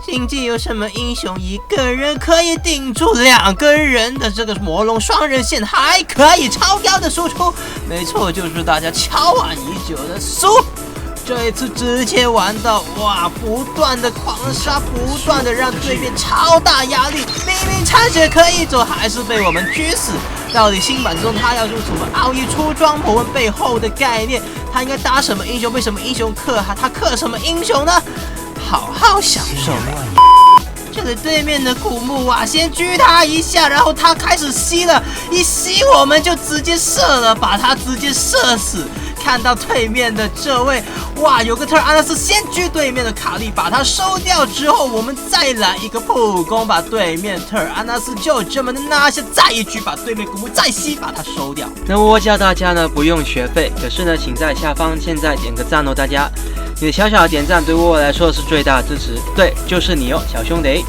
究竟有什么英雄一个人可以顶住2个人的这个魔龙双人线，还可以超标的输出？没错，就是大家敲碗已久的苏。这一次直接玩到哇，不断的狂杀，不断的让对面超大压力，明明残血可以走，还是被我们狙死。到底新版中他要用什么奥义出装博文背后的概念？他应该打什么英雄？为什么英雄克他克什么英雄呢？好好享受吧。这里对面的古墓啊，先狙他一下，然后他开始吸了，一吸我们就直接射了，把他直接射死。看到对面的这位，哇，有个特尔安纳斯先狙对面的卡莉，把他收掉之后，我们再来一个普攻，把对面特尔安纳斯就这么的拿下，再一狙把对面古墓再吸，把他收掉。那么我教大家呢不用学费，可是呢，请在下方现在点个赞哦，大家，你的小小的点赞对我来说是最大的支持，对，就是你哦，小兄弟。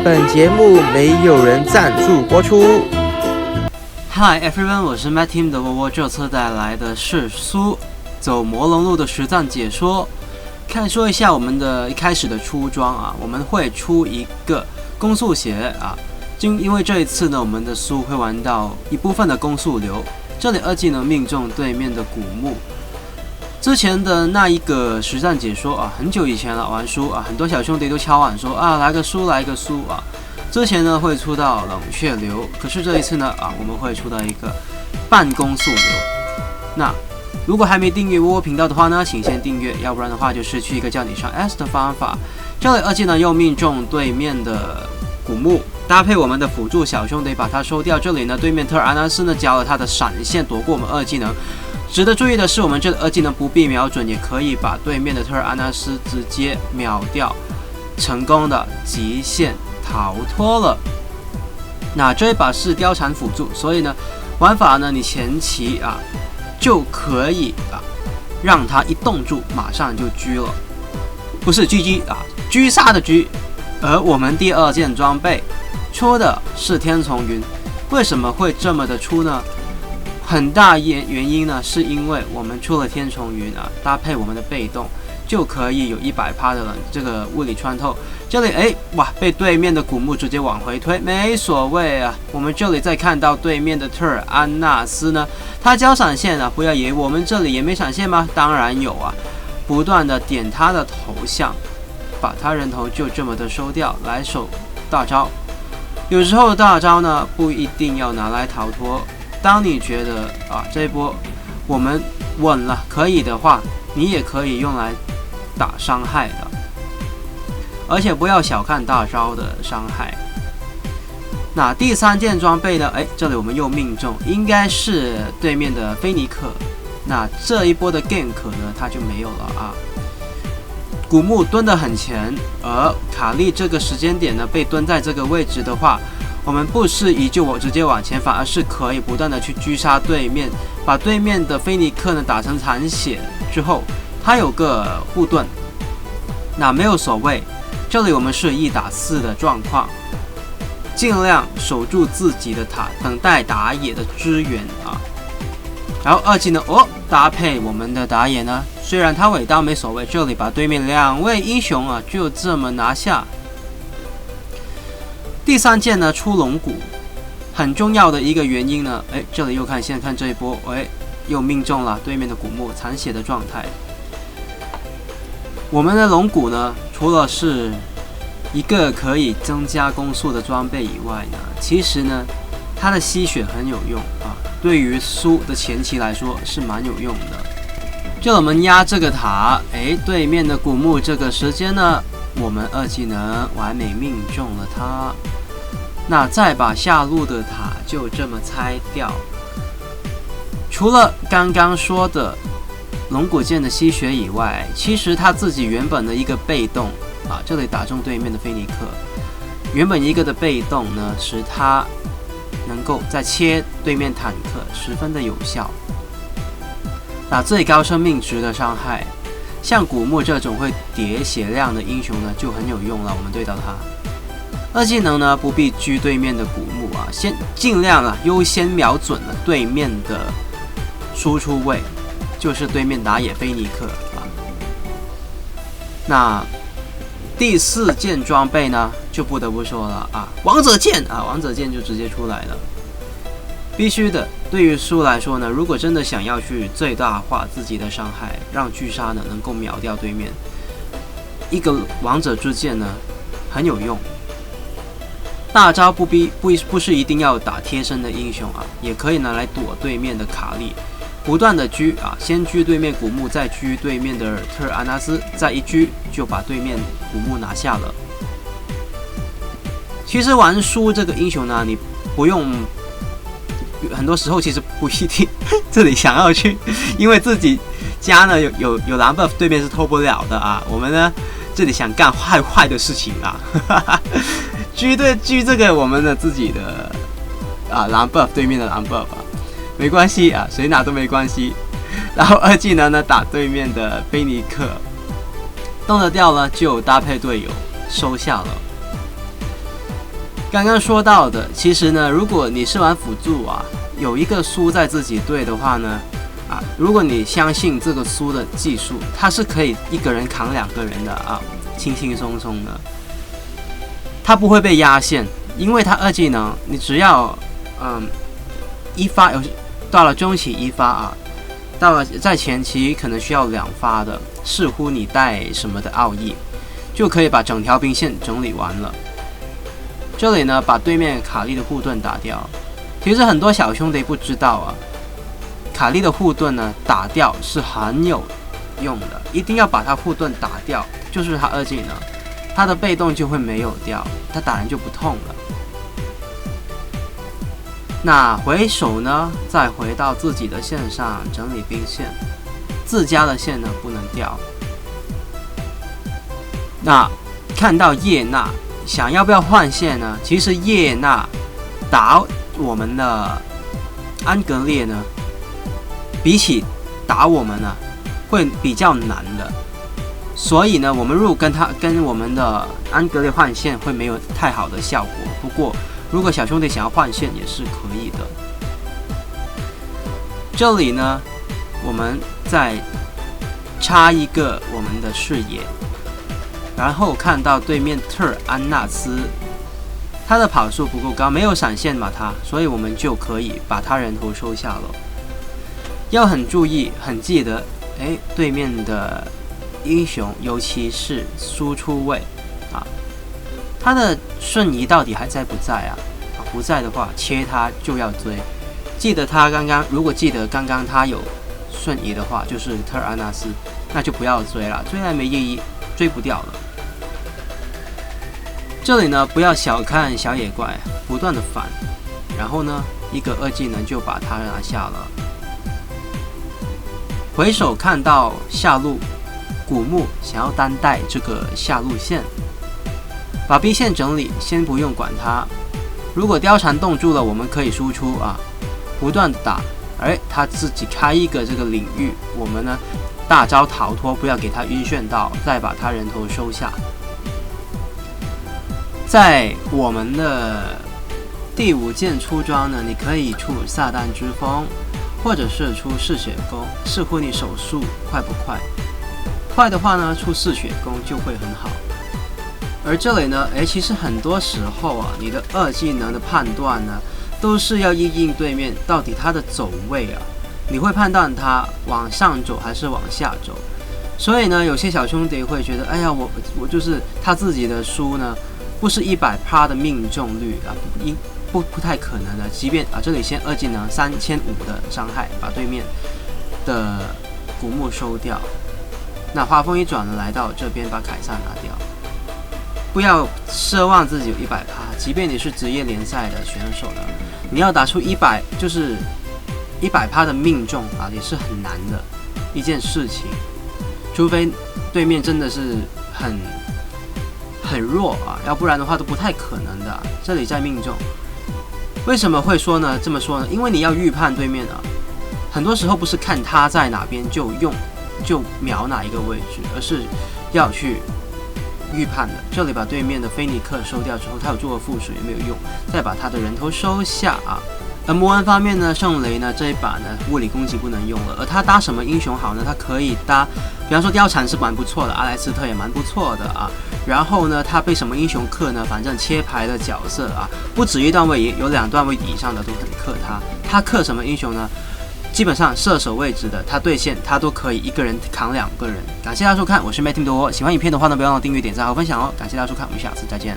本节目没有人赞助播出。Hi everyone， 我是 MadTeam 的窝窝，这次带来的是苏走魔龙路的实战解说。说一下我们的一开始的出装啊，我们会出一个攻速鞋啊，因为这一次呢，我们的苏会玩到一部分的攻速流，这里2技能命中对面的古墓。之前的那一个实战解说啊，很久以前了玩苏啊，很多小兄弟都敲碗说啊，来个苏啊。之前呢会出到冷却流，可是这一次呢我们会出到一个半攻速流。那如果还没订阅窝窝频道的话呢，请先订阅，要不然的话就失去一个叫你上 S 的方法。这里2技能又命中对面的古墓，搭配我们的辅助小兄弟把它收掉。这里呢对面特尔安纳斯呢交了他的闪现躲过我们2技能。值得注意的是，我们这里2技能不必瞄准，也可以把对面的特尔安纳斯直接秒掉，成功的极限逃脱了。那这一把是貂蝉辅助，所以呢玩法呢你前期就可以让他一冻住马上就狙了，不是狙狙杀的狙。而我们第2件装备出的是天丛云，为什么会这么的出呢？很大原因呢是因为我们出了天丛云搭配我们的被动就可以有100%的这个物理穿透。这里被对面的古墓直接往回推，没所谓啊。我们这里再看到对面的特尔安纳斯呢，他交闪现不要以为我们这里也没闪现吗？当然有啊，不断的点他的头像，把他人头就这么的收掉，来手大招。有时候大招呢不一定要拿来逃脱，当你觉得这一波我们稳了可以的话，你也可以用来打伤害的，而且不要小看大招的伤害。那第3件装备呢？这里我们又命中，应该是对面的菲尼克。那这一波的 gank 呢，他就没有了古墓蹲得很前，而卡莉这个时间点呢被蹲在这个位置的话，我们不是直接往前，反而是可以不断的去狙杀对面，把对面的菲尼克呢打成残血之后，他有个护盾，那没有所谓。这里我们是1打4的状况，尽量守住自己的塔，等待打野的支援然后2技能搭配我们的打野呢，虽然他尾刀没所谓，这里把对面2位英雄就这么拿下。第3件呢出龙骨，很重要的一个原因呢，这里现在看这一波，又命中了对面的古墓残血的状态。我们的龙骨呢，除了是一个可以增加攻速的装备以外呢，其实呢它的吸血很有用对于苏的前期来说是蛮有用的。就我们压这个塔，对面的古墓这个时间呢，我们2技能完美命中了它。那再把下路的塔就这么拆掉。除了刚刚说的龙骨剑的吸血以外，其实他自己原本的一个被动这里打中对面的菲尼克，原本一个的被动呢，使他能够再切对面坦克，十分的有效。那最高生命值的伤害，像古墓这种会叠血量的英雄呢，就很有用了。我们对到他2技能呢，不必狙对面的古墓先尽量优先瞄准了对面的输出位，就是对面打野菲尼克那第4件装备呢，就不得不说了啊，王者剑啊，王者剑就直接出来了，必须的。对于苏来说呢，如果真的想要去最大化自己的伤害，让巨鲨呢能够秒掉对面，一个王者之剑呢很有用。大招不是一定要打贴身的英雄啊，也可以拿来躲对面的卡莉，不断的狙啊，先狙对面古墓，再狙对面的特尔安纳斯，再一狙就把对面古墓拿下了。其实玩输这个英雄呢，你不用，很多时候其实不一定这里想要去，因为自己家呢有蓝 buff， 对面是偷不了的啊。我们呢这里想干坏的事情啊，狙这个我们的自己的蓝 buff， 对面的蓝 buff 啊，没关系啊，谁拿都没关系。然后2技能呢打对面的菲尼克，动得掉呢就搭配队友收下了。刚刚说到的，其实呢，如果你是玩辅助啊，有一个苏在自己队的话呢，如果你相信这个苏的技术，他是可以一个人扛2个人的啊，轻轻松松的，他不会被压线，因为他2技能，你只要一发到了中期1发啊，到了在前期可能需要2发的，视乎你带什么的奥义，就可以把整条兵线整理完了。这里呢，把对面卡莉的护盾打掉。其实很多小兄弟不知道啊，卡莉的护盾呢打掉是很有用的，一定要把他护盾打掉，就是他2技能，他的被动就会没有掉，他打人就不痛了。那回手呢，再回到自己的线上整理兵线，自家的线呢不能掉。那看到叶娜。想要不要换线呢？其实叶娜打我们的安格烈呢，比起打我们呢，会比较难的。所以呢，我们如果跟我们的安格烈换线，会没有太好的效果。不过，如果小兄弟想要换线也是可以的。这里呢，我们再插一个我们的视野。然后看到对面特尔安纳斯，他的跑速不够高，没有闪现嘛所以我们就可以把他人头收下了。要很注意，很记得，对面的英雄，尤其是输出位啊，他的瞬移到底还在不在啊？不在的话，切他就要追。记得他如果记得刚刚他有瞬移的话，就是特尔安纳斯，那就不要追了，追来没意义，追不掉了。这里呢，不要小看小野怪，不断的反，然后呢，一个2技能就把他拿下了。回首看到下路古墓想要单带这个下路线，把 B 线整理，先不用管他。如果貂蝉冻住了，我们可以输出啊，不断打，他自己开一个这个领域，我们呢大招逃脱，不要给他晕眩到，再把他人头收下。在我们的第5件出装呢，你可以出撒旦之风，或者是出嗜血弓，视乎你手速快不快。快的话呢，出嗜血弓就会很好。而这里呢，其实很多时候啊，你的2技能的判断呢，都是要因应对面到底他的走位啊，你会判断他往上走还是往下走。所以呢，有些小兄弟会觉得，我就是他自己的输呢。不是100%的命中率啊，不太可能的。即便这里先2技能3500的伤害，把对面的古墓收掉。那画风一转呢，来到这边把凯撒拿掉。不要奢望自己有100%，即便你是职业联赛的选手呢，你要打出100%的命中啊，也是很难的一件事情。除非对面真的是很弱啊，要不然的话都不太可能的。这里在命中，为什么会这么说呢？因为你要预判对面啊，很多时候不是看他在哪边就瞄哪一个位置，而是要去预判的。这里把对面的菲尼克收掉之后，他有做过副手也没有用，再把他的人头收下啊。M1方面呢，圣雷呢这一把呢物理攻击不能用了，而他搭什么英雄好呢？他可以搭，比方说貂蝉是蛮不错的，阿莱斯特也蛮不错的啊。然后呢，他被什么英雄克呢？反正切牌的角色啊，不止一段位，也有2段位以上的都可以克他。他克什么英雄呢？基本上射手位置的，他对线他都可以一个人扛2个人。感谢大家收看，我是 Matt Tim 的我。喜欢影片的话呢，不要忘了订阅、点赞和分享哦。感谢大家收看，我们下次再见。